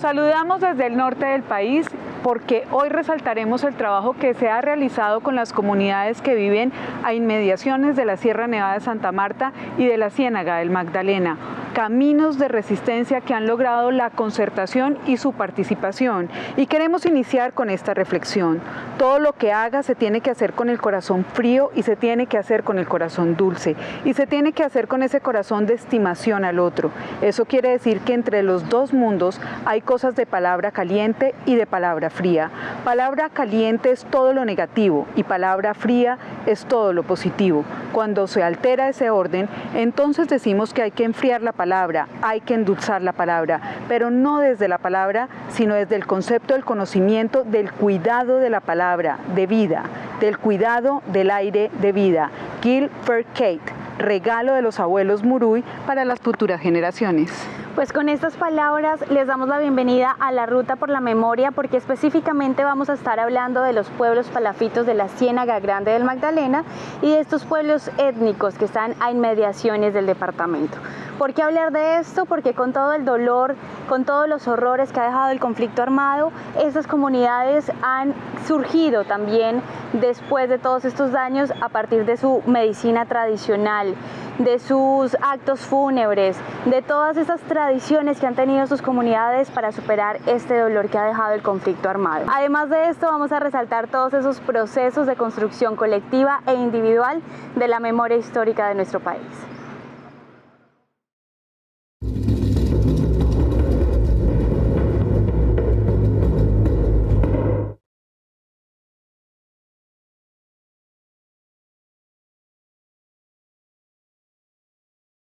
Los saludamos desde el norte del país porque hoy resaltaremos el trabajo que se ha realizado con las comunidades que viven a inmediaciones de la Sierra Nevada de Santa Marta y de la Ciénaga del Magdalena. Caminos de resistencia que han logrado la concertación y su participación. Y queremos iniciar con esta reflexión. Todo lo que haga se tiene que hacer con el corazón frío y se tiene que hacer con el corazón dulce. Y se tiene que hacer con ese corazón de estimación al otro. Eso quiere decir que entre los dos mundos hay cosas de palabra caliente y de palabra fría. Palabra caliente es todo lo negativo y palabra fría es todo lo positivo. Cuando se altera ese orden, entonces decimos que hay que enfriar la palabra, hay que endulzar la palabra, pero no desde la palabra, sino desde el concepto del conocimiento, del cuidado de la palabra, de vida, del cuidado del aire de vida. Gil Fairgate, regalo de los abuelos Muruy para las futuras generaciones. Pues con estas palabras les damos la bienvenida a la Ruta por la Memoria, porque específicamente vamos a estar hablando de los pueblos palafitos de la Ciénaga Grande del Magdalena y de estos pueblos étnicos que están a inmediaciones del departamento. ¿Por qué hablar de esto? Porque con todo el dolor, con todos los horrores que ha dejado el conflicto armado, estas comunidades han surgido también después de todos estos daños a partir de su medicina tradicional, de sus actos fúnebres, de todas esas tradiciones que han tenido sus comunidades para superar este dolor que ha dejado el conflicto armado. Además de esto, vamos a resaltar todos esos procesos de construcción colectiva e individual de la memoria histórica de nuestro país.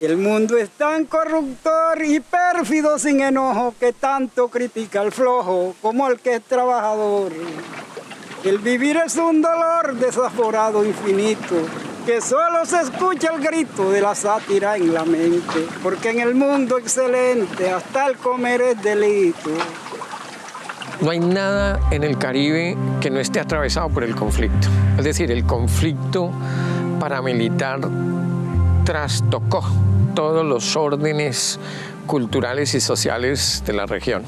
El mundo es tan corruptor y pérfido sin enojo que tanto critica al flojo como al que es trabajador. El vivir es un dolor desaforado infinito que solo se escucha el grito de la sátira en la mente, porque en el mundo excelente hasta el comer es delito. No hay nada en el Caribe que no esté atravesado por el conflicto. Es decir, el conflicto paramilitar trastocó todos los órdenes culturales y sociales de la región.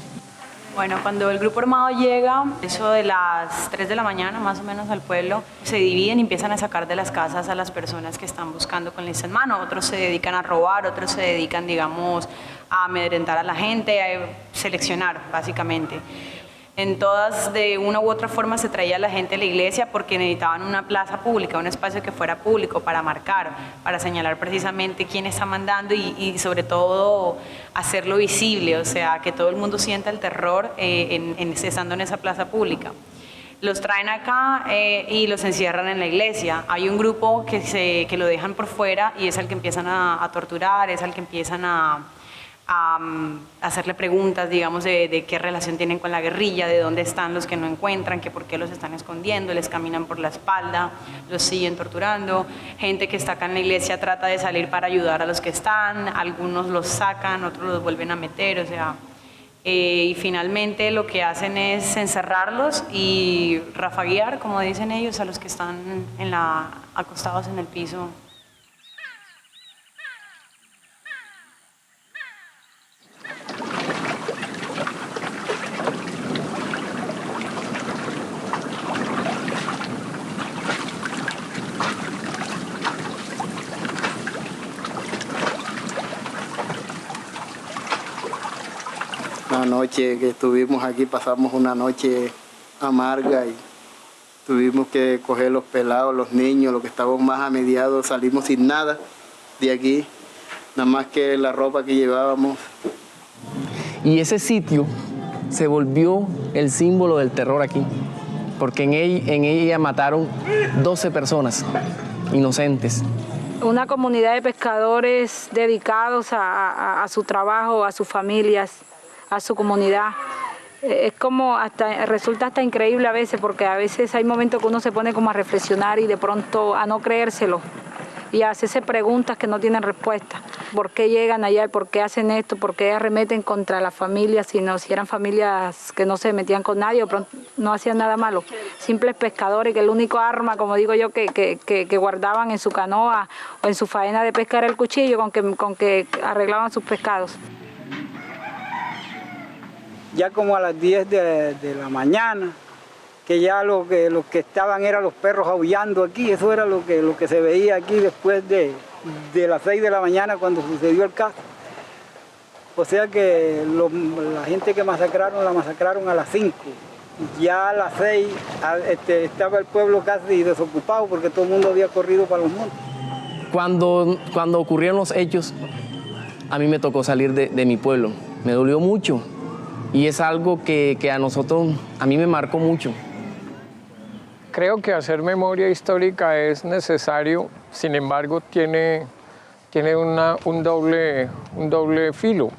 Bueno, cuando el grupo armado llega, eso de las 3 de la mañana más o menos al pueblo, se dividen y empiezan a sacar de las casas a las personas que están buscando con lista en mano. Otros se dedican a robar, otros se dedican, digamos, a amedrentar a la gente, a seleccionar, básicamente. En todas, de una u otra forma, se traía a la gente a la iglesia porque necesitaban una plaza pública, un espacio que fuera público para marcar, para señalar precisamente quién está mandando y sobre todo hacerlo visible, o sea, que todo el mundo sienta el terror estando en esa plaza pública. Los traen acá y los encierran en la iglesia. Hay un grupo que lo dejan por fuera y es al que empiezan a torturar, es al que empiezan a hacerle preguntas, digamos, de qué relación tienen con la guerrilla, de dónde están los que no encuentran, que por qué los están escondiendo, les caminan por la espalda, los siguen torturando. Gente que está acá en la iglesia trata de salir para ayudar a los que están, algunos los sacan, otros los vuelven a meter, o sea, y finalmente lo que hacen es encerrarlos y rafaguear, como dicen ellos, a los que están acostados en el piso. La noche que estuvimos aquí pasamos una noche amarga y tuvimos que coger los pelados, los niños, los que estábamos más amediados, salimos sin nada de aquí, nada más que la ropa que llevábamos. Y ese sitio se volvió el símbolo del terror aquí, porque en ella mataron 12 personas inocentes. Una comunidad de pescadores dedicados a su trabajo, a sus familias, a su comunidad. Es como resulta hasta increíble a veces, porque a veces hay momentos que uno se pone como a reflexionar y de pronto a no creérselo y a hacerse preguntas que no tienen respuesta. ¿Por qué llegan allá? ¿Por qué hacen esto? ¿Por qué arremeten contra las familias si eran familias que no se metían con nadie o no hacían nada malo? Simples pescadores que el único arma, como digo yo, que guardaban en su canoa o en su faena de pesca era el cuchillo con que arreglaban sus pescados. ya como a las 10 de la mañana, que ya los que estaban eran los perros aullando aquí. Eso era lo que se veía aquí después de las 6 de la mañana cuando sucedió el caso. O sea que la gente que masacraron, la masacraron a las 5. Ya a las 6 estaba el pueblo casi desocupado porque todo el mundo había corrido para los montes. Cuando ocurrieron los hechos, a mí me tocó salir de mi pueblo. Me dolió mucho y es algo que a mí me marcó mucho. Creo que hacer memoria histórica es necesario, sin embargo tiene un doble filo,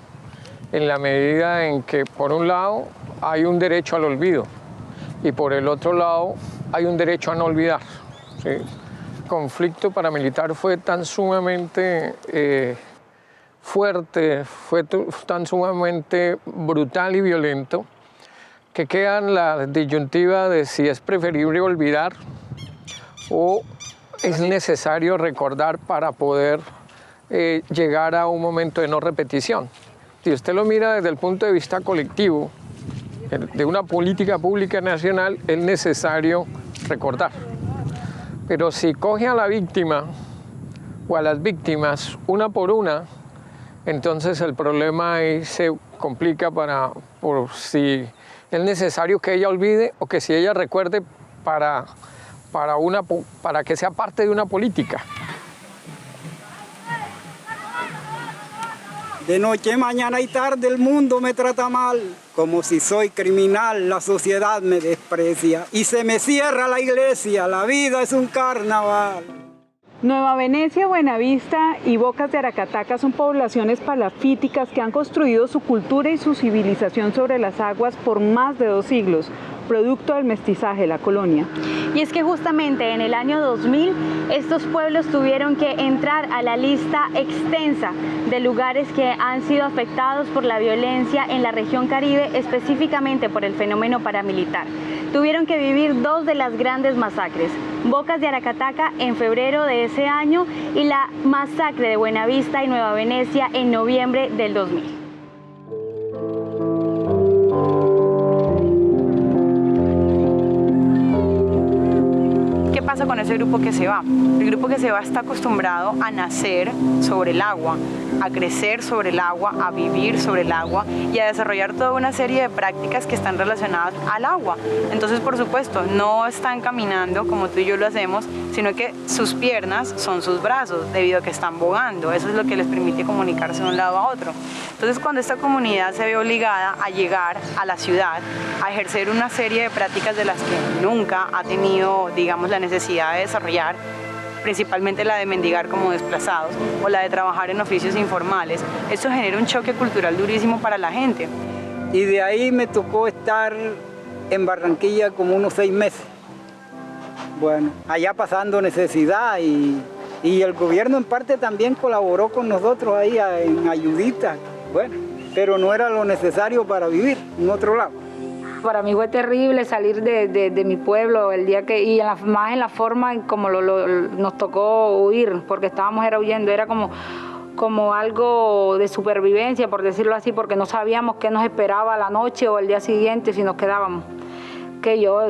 en la medida en que por un lado hay un derecho al olvido y por el otro lado hay un derecho a no olvidar. ¿Sí? El conflicto paramilitar fue tan sumamente fuerte, fue tan sumamente brutal y violento, que queda la disyuntiva de si es preferible olvidar o es necesario recordar para poder llegar a un momento de no repetición. Si usted lo mira desde el punto de vista colectivo, de una política pública nacional, es necesario recordar. Pero si coge a la víctima o a las víctimas una por una, entonces el problema ahí se complica por si es necesario que ella olvide o que si ella recuerde para que sea parte de una política. De noche, mañana y tarde el mundo me trata mal, como si soy criminal, la sociedad me desprecia y se me cierra la iglesia, la vida es un carnaval. Nueva Venecia, Buenavista y Bocas de Aracataca son poblaciones palafíticas que han construido su cultura y su civilización sobre las aguas por más de 2 siglos, producto del mestizaje de la colonia. Y es que justamente en el año 2000 estos pueblos tuvieron que entrar a la lista extensa de lugares que han sido afectados por la violencia en la región Caribe, específicamente por el fenómeno paramilitar. Tuvieron que vivir 2 de las grandes masacres, Bocas de Aracataca en febrero de ese año y la masacre de Buenavista y Nueva Venecia en noviembre del 2000. ¿Qué pasa con ese grupo que se va? El grupo que se va está acostumbrado a nacer sobre el agua, a crecer sobre el agua, a vivir sobre el agua y a desarrollar toda una serie de prácticas que están relacionadas al agua. Entonces, por supuesto, no están caminando como tú y yo lo hacemos, sino que sus piernas son sus brazos, debido a que están bogando. Eso es lo que les permite comunicarse de un lado a otro. Entonces, cuando esta comunidad se ve obligada a llegar a la ciudad, a ejercer una serie de prácticas de las que nunca ha tenido, digamos, la necesidad de desarrollar, principalmente la de mendigar como desplazados o la de trabajar en oficios informales, eso genera un choque cultural durísimo para la gente. Y de ahí me tocó estar en Barranquilla como unos 6 meses. Bueno, allá pasando necesidad y el gobierno en parte también colaboró con nosotros ahí en ayuditas, bueno, pero no era lo necesario para vivir en otro lado. Para mí fue terrible salir de mi pueblo el día que, y más en la forma como nos tocó huir, porque estábamos huyendo, era como algo de supervivencia, por decirlo así, porque no sabíamos qué nos esperaba la noche o el día siguiente si nos quedábamos. Que yo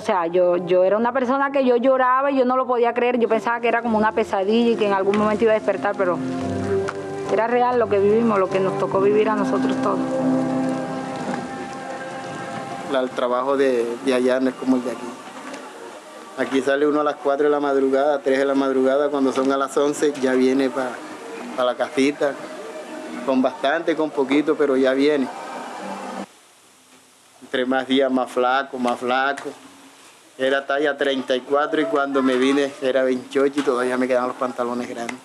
era una persona que yo lloraba y yo no lo podía creer, yo pensaba que era como una pesadilla y que en algún momento iba a despertar, pero era real lo que vivimos, lo que nos tocó vivir a nosotros todos. El trabajo de allá no es como el de aquí. Aquí sale uno a las 4 de la madrugada, 3 de la madrugada, cuando son a las 11 ya viene para la casita, con bastante, con poquito, pero ya viene. Entre más días más flaco. Era talla 34 y cuando me vine era 28 y todavía me quedaban los pantalones grandes.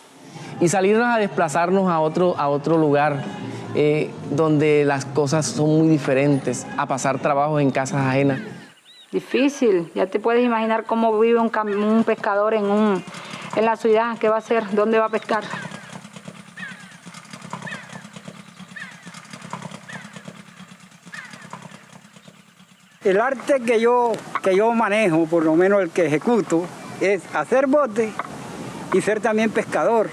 Y salirnos a desplazarnos a otro lugar donde las cosas son muy diferentes, a pasar trabajo en casas ajenas. Difícil, ya te puedes imaginar cómo vive un pescador en la ciudad, ¿qué va a hacer? ¿Dónde va a pescar? El arte que yo manejo, por lo menos el que ejecuto, es hacer bote y ser también pescador.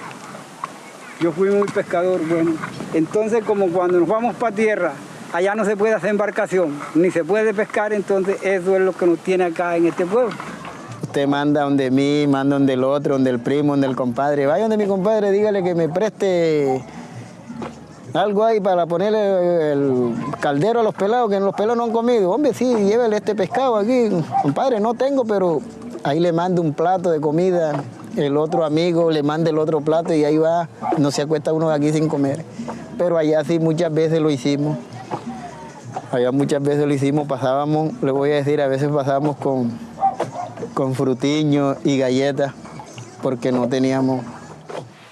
Yo fui muy pescador, bueno. Entonces, como cuando nos vamos para tierra, allá no se puede hacer embarcación, ni se puede pescar, entonces eso es lo que nos tiene acá en este pueblo. Usted manda donde mí, manda donde el otro, donde el primo, donde el compadre. Vaya donde mi compadre, dígale que me preste algo ahí para ponerle el caldero a los pelados, que los pelados no han comido. Hombre, sí, llévele este pescado aquí. Compadre, no tengo, pero ahí le manda un plato de comida. El otro amigo le manda el otro plato y ahí va. No se acuesta uno aquí sin comer. Pero allá sí muchas veces lo hicimos. Allá muchas veces lo hicimos, pasábamos, le voy a decir, a veces pasábamos con frutiños y galletas porque no teníamos.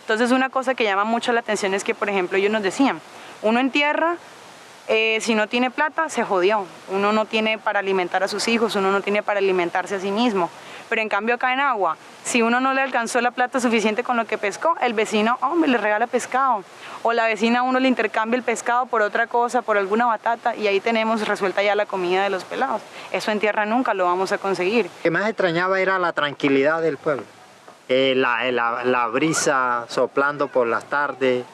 Entonces una cosa que llama mucho la atención es que, por ejemplo, ellos nos decían, uno en tierra, si no tiene plata, se jodió. Uno no tiene para alimentar a sus hijos, uno no tiene para alimentarse a sí mismo. Pero en cambio acá en agua, si uno no le alcanzó la plata suficiente con lo que pescó, el vecino, hombre, le regala pescado. O la vecina a uno le intercambia el pescado por otra cosa, por alguna batata, y ahí tenemos resuelta ya la comida de los pelados. Eso en tierra nunca lo vamos a conseguir. Lo que más extrañaba era la tranquilidad del pueblo. La brisa soplando por las tardes,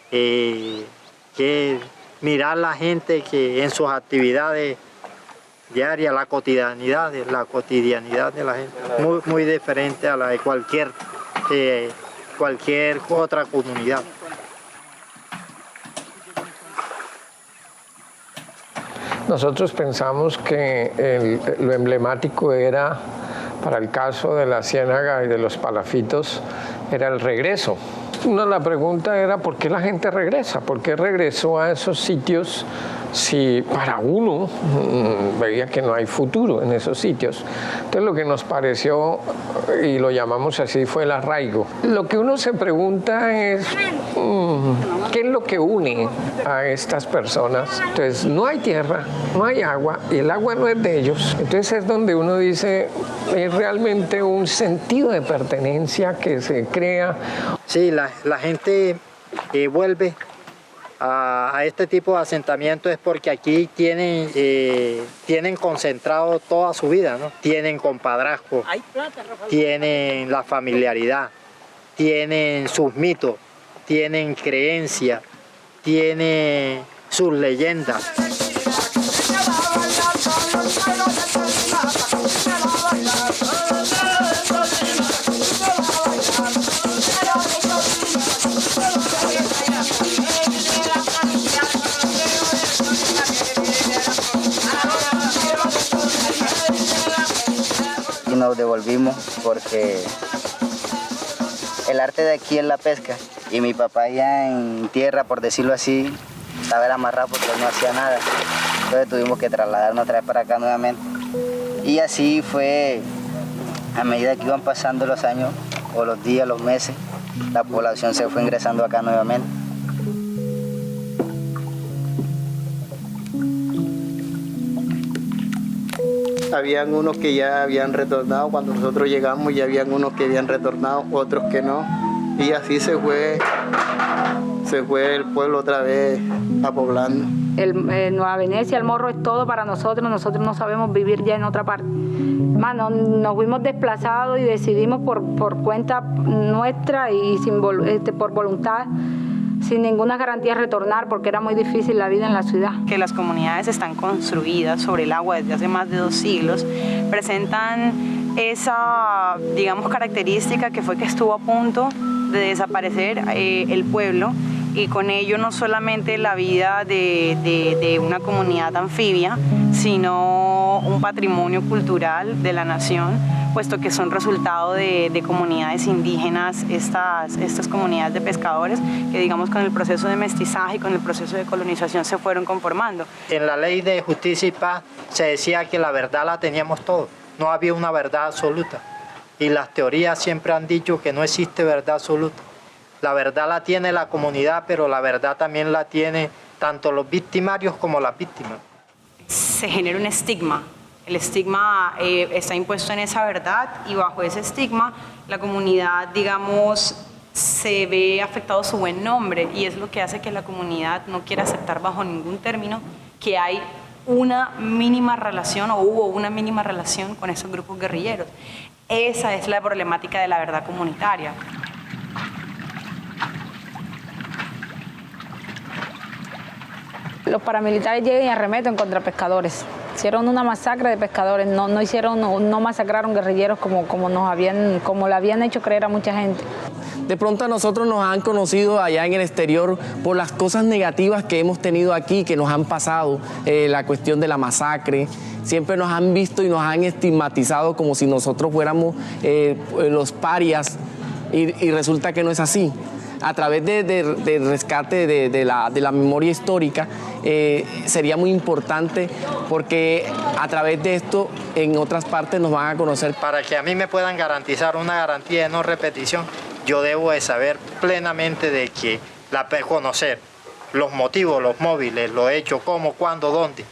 que mirar la gente que en sus actividades diarias, la cotidianidad de la gente, muy diferente a la de cualquier otra comunidad. Nosotros pensamos que lo emblemático era, para el caso de la Ciénaga y de los Palafitos, era el regreso. La pregunta era ¿por qué la gente regresa? ¿Por qué regresó a esos sitios si para uno veía que no hay futuro en esos sitios? Entonces lo que nos pareció, y lo llamamos así, fue el arraigo. Lo que uno se pregunta es ¿qué es lo que une a estas personas? Entonces no hay tierra, no hay agua, y el agua no es de ellos. Entonces es donde uno dice, es realmente un sentido de pertenencia que se crea. Sí, la gente vuelve a este tipo de asentamiento es porque aquí tienen concentrado toda su vida, ¿no? Tienen compadrazgo, tienen la familiaridad, tienen sus mitos, tienen creencias, tienen sus leyendas. Nos devolvimos porque el arte de aquí es la pesca y mi papá ya en tierra, por decirlo así, estaba amarrado porque no hacía nada. Entonces tuvimos que trasladarnos otra vez para acá nuevamente. Y así fue, a medida que iban pasando los años, o los días, los meses, la población se fue ingresando acá nuevamente. Habían unos que ya habían retornado, cuando nosotros llegamos ya habían unos que habían retornado, otros que no. Y así se fue el pueblo otra vez apoblando. Nueva Venecia, el Morro es todo para nosotros no sabemos vivir ya en otra parte. Nos fuimos desplazados y decidimos por cuenta nuestra y por voluntad, sin ninguna garantía retornar porque era muy difícil la vida en la ciudad. Que las comunidades están construidas sobre el agua desde hace más de 2 siglos, presentan esa, digamos, característica que fue que estuvo a punto de desaparecer el pueblo, y con ello no solamente la vida de una comunidad anfibia, sino un patrimonio cultural de la nación, puesto que son resultado de comunidades indígenas, estas comunidades de pescadores que, digamos, con el proceso de mestizaje y con el proceso de colonización se fueron conformando. En la ley de justicia y paz se decía que la verdad la teníamos todos, no había una verdad absoluta, y las teorías siempre han dicho que no existe verdad absoluta. La verdad la tiene la comunidad, pero la verdad también la tiene tanto los victimarios como las víctimas. Se genera un estigma. El estigma está impuesto en esa verdad, y bajo ese estigma la comunidad, digamos, se ve afectado su buen nombre, y es lo que hace que la comunidad no quiera aceptar bajo ningún término que hay una mínima relación o hubo una mínima relación con esos grupos guerrilleros. Esa es la problemática de la verdad comunitaria. los paramilitares lleguen y arremeten contra pescadores. Hicieron una masacre de pescadores, no masacraron guerrilleros como le habían hecho creer a mucha gente. De pronto a nosotros nos han conocido allá en el exterior por las cosas negativas que hemos tenido aquí, que nos han pasado, la cuestión de la masacre. Siempre nos han visto y nos han estigmatizado como si nosotros fuéramos los parias y resulta que no es así. A través del rescate de la memoria histórica sería muy importante porque a través de esto en otras partes nos van a conocer. Para que a mí me puedan garantizar una garantía de no repetición, yo debo de saber plenamente de que conocer los motivos, los móviles, los hechos, cómo, cuándo, dónde,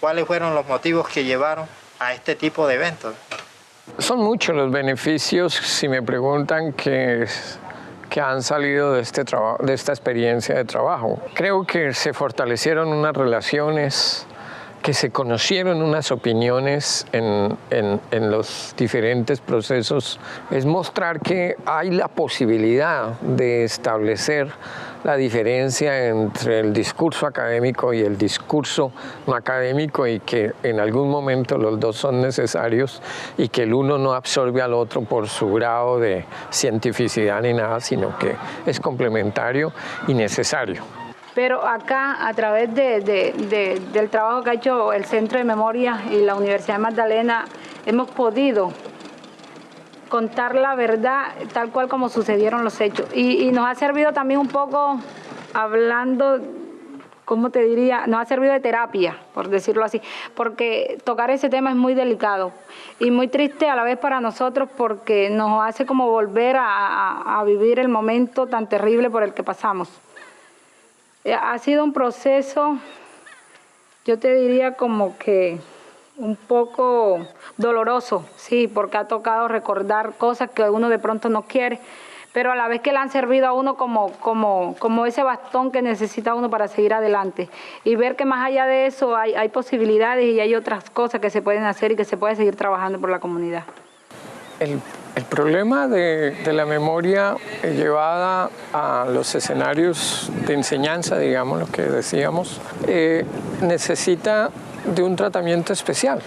cuáles fueron los motivos que llevaron a este tipo de eventos. Son muchos los beneficios, si me preguntan, que han salido de esta experiencia de trabajo. Creo que se fortalecieron unas relaciones, que se conocieron unas opiniones en los diferentes procesos. Es mostrar que hay la posibilidad de establecer la diferencia entre el discurso académico y el discurso no académico y que en algún momento los dos son necesarios y que el uno no absorbe al otro por su grado de cientificidad ni nada, sino que es complementario y necesario. Pero acá, a través del trabajo que ha hecho el Centro de Memoria y la Universidad de Magdalena, hemos podido contar la verdad tal cual como sucedieron los hechos. Y nos ha servido también un poco, hablando, ¿cómo te diría? Nos ha servido de terapia, por decirlo así, porque tocar ese tema es muy delicado y muy triste a la vez para nosotros porque nos hace como volver a vivir el momento tan terrible por el que pasamos. Ha sido un proceso, yo te diría como que un poco doloroso, sí, porque ha tocado recordar cosas que uno de pronto no quiere, pero a la vez que le han servido a uno como ese bastón que necesita uno para seguir adelante. Y ver que más allá de eso hay posibilidades y hay otras cosas que se pueden hacer y que se puede seguir trabajando por la comunidad. El problema de la memoria llevada a los escenarios de enseñanza, digamos, lo que decíamos, necesita de un tratamiento especial.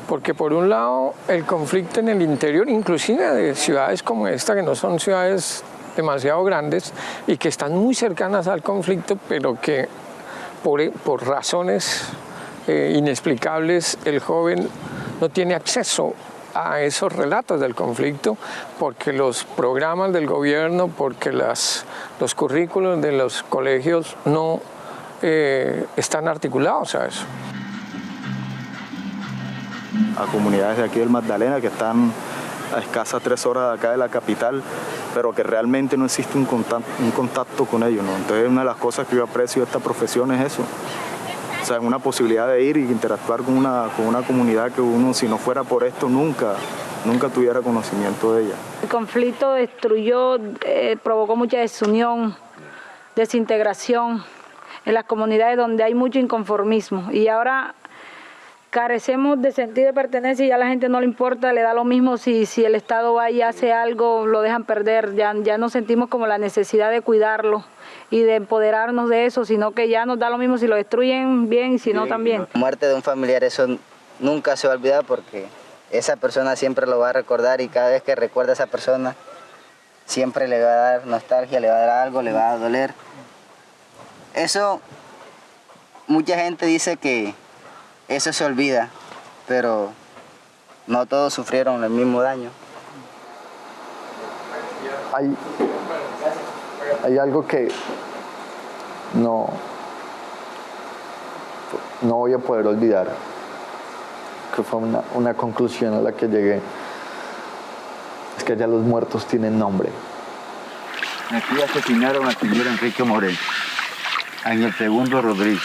Porque por un lado, el conflicto en el interior, inclusive de ciudades como esta, que no son ciudades demasiado grandes y que están muy cercanas al conflicto, pero que por razones inexplicables el joven no tiene acceso a esos relatos del conflicto porque los programas del gobierno, porque los currículos de los colegios no están articulados a eso. A comunidades de aquí del Magdalena que están a escasas 3 horas de acá de la capital, pero que realmente no existe un contacto con ellos, ¿no? Entonces una de las cosas que yo aprecio de esta profesión es eso. O sea, una posibilidad de ir y interactuar con una comunidad que uno, si no fuera por esto, nunca tuviera conocimiento de ella. El conflicto destruyó, provocó mucha desunión, desintegración en las comunidades donde hay mucho inconformismo. Y ahora carecemos de sentido de pertenencia y ya a la gente no le importa, le da lo mismo si el Estado va y hace algo, lo dejan perder. Ya no sentimos como la necesidad de cuidarlo y de empoderarnos de eso, sino que ya nos da lo mismo si lo destruyen bien y si no también. La muerte de un familiar, eso nunca se va a olvidar porque esa persona siempre lo va a recordar y cada vez que recuerda a esa persona siempre le va a dar nostalgia, le va a dar algo, le va a doler. Eso, mucha gente dice que eso se olvida, pero no todos sufrieron el mismo daño. Hay algo que no voy a poder olvidar, que fue una conclusión a la que llegué. Es que ya los muertos tienen nombre. Aquí asesinaron al señor Enrique Moreno, Ángel Segundo Rodríguez,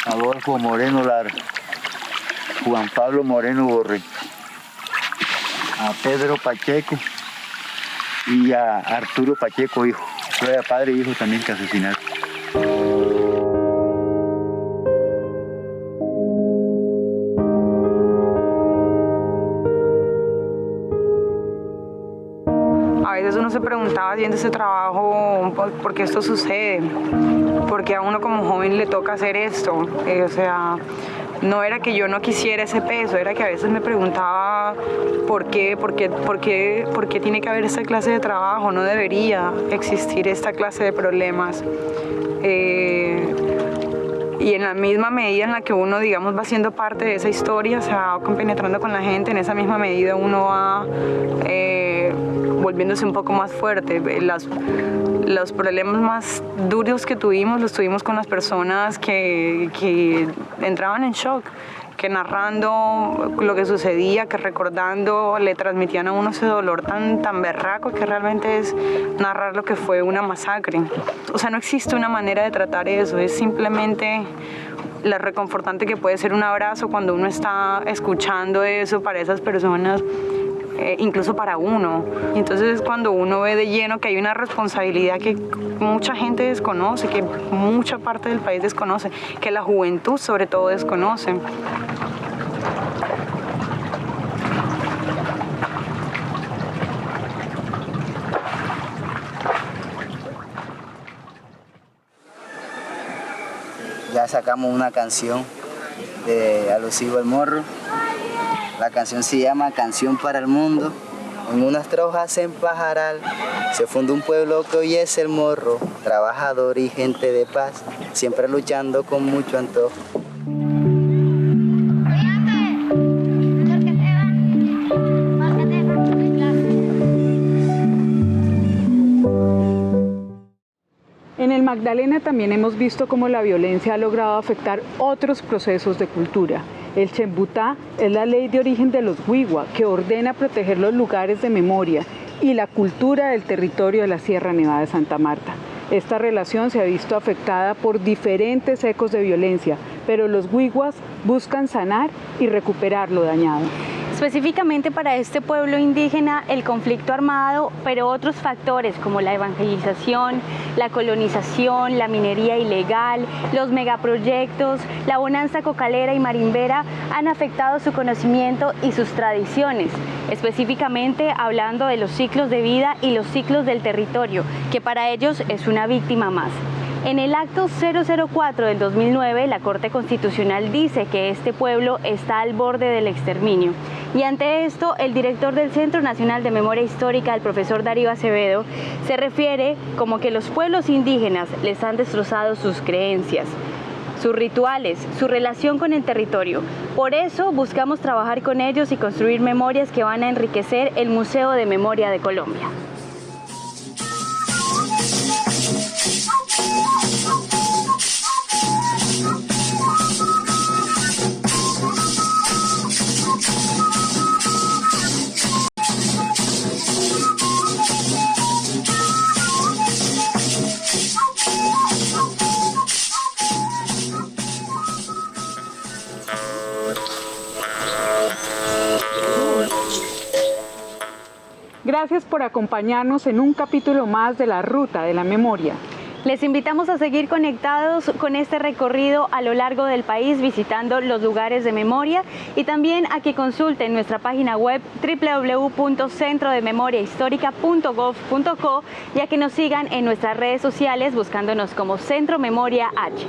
Adolfo Moreno Lara, Juan Pablo Moreno Borré, a Pedro Pacheco y a Arturo Pacheco, hijo. Fue padre e hijo también que asesinaron. A veces uno se preguntaba haciendo ese trabajo por qué esto sucede, porque a uno como joven le toca hacer esto, o sea, no era que yo no quisiera ese peso, era que a veces me preguntaba por qué tiene que haber esta clase de trabajo, no debería existir esta clase de problemas. Y en la misma medida en la que uno, digamos, va siendo parte de esa historia, se va compenetrando con la gente, en esa misma medida uno va volviéndose un poco más fuerte. Los problemas más duros que tuvimos los tuvimos con las personas que entraban en shock, que narrando lo que sucedía, que recordando, le transmitían a uno ese dolor tan berraco que realmente es narrar lo que fue una masacre. O sea, no existe una manera de tratar eso, es simplemente lo reconfortante que puede ser un abrazo cuando uno está escuchando eso para esas personas, incluso para uno. Y entonces es cuando uno ve de lleno que hay una responsabilidad que mucha gente desconoce, que mucha parte del país desconoce, que la juventud sobre todo desconoce. Ya sacamos una canción alusiva al morro. La canción se llama Canción para el Mundo. En unas trojas en Pajaral se fundó un pueblo que hoy es el Morro, trabajador y gente de paz, siempre luchando con mucho antojo. En el Magdalena también hemos visto cómo la violencia ha logrado afectar otros procesos de cultura. El Chembutá es la ley de origen de los Wiwa, que ordena proteger los lugares de memoria y la cultura del territorio de la Sierra Nevada de Santa Marta. Esta relación se ha visto afectada por diferentes ecos de violencia, pero los Wiwas buscan sanar y recuperar lo dañado. Específicamente para este pueblo indígena, el conflicto armado, pero otros factores como la evangelización, la colonización, la minería ilegal, los megaproyectos, la bonanza cocalera y marimbera han afectado su conocimiento y sus tradiciones, específicamente hablando de los ciclos de vida y los ciclos del territorio, que para ellos es una víctima más. En el acto 004 del 2009, la Corte Constitucional dice que este pueblo está al borde del exterminio. Y ante esto, el director del Centro Nacional de Memoria Histórica, el profesor Darío Acevedo, se refiere como que los pueblos indígenas les han destrozado sus creencias, sus rituales, su relación con el territorio. Por eso buscamos trabajar con ellos y construir memorias que van a enriquecer el Museo de Memoria de Colombia. Gracias por acompañarnos en un capítulo más de La Ruta de la Memoria. Les invitamos a seguir conectados con este recorrido a lo largo del país visitando los lugares de memoria y también a que consulten nuestra página web www.centrodememoriahistórica.gov.co y a que nos sigan en nuestras redes sociales buscándonos como Centro Memoria H.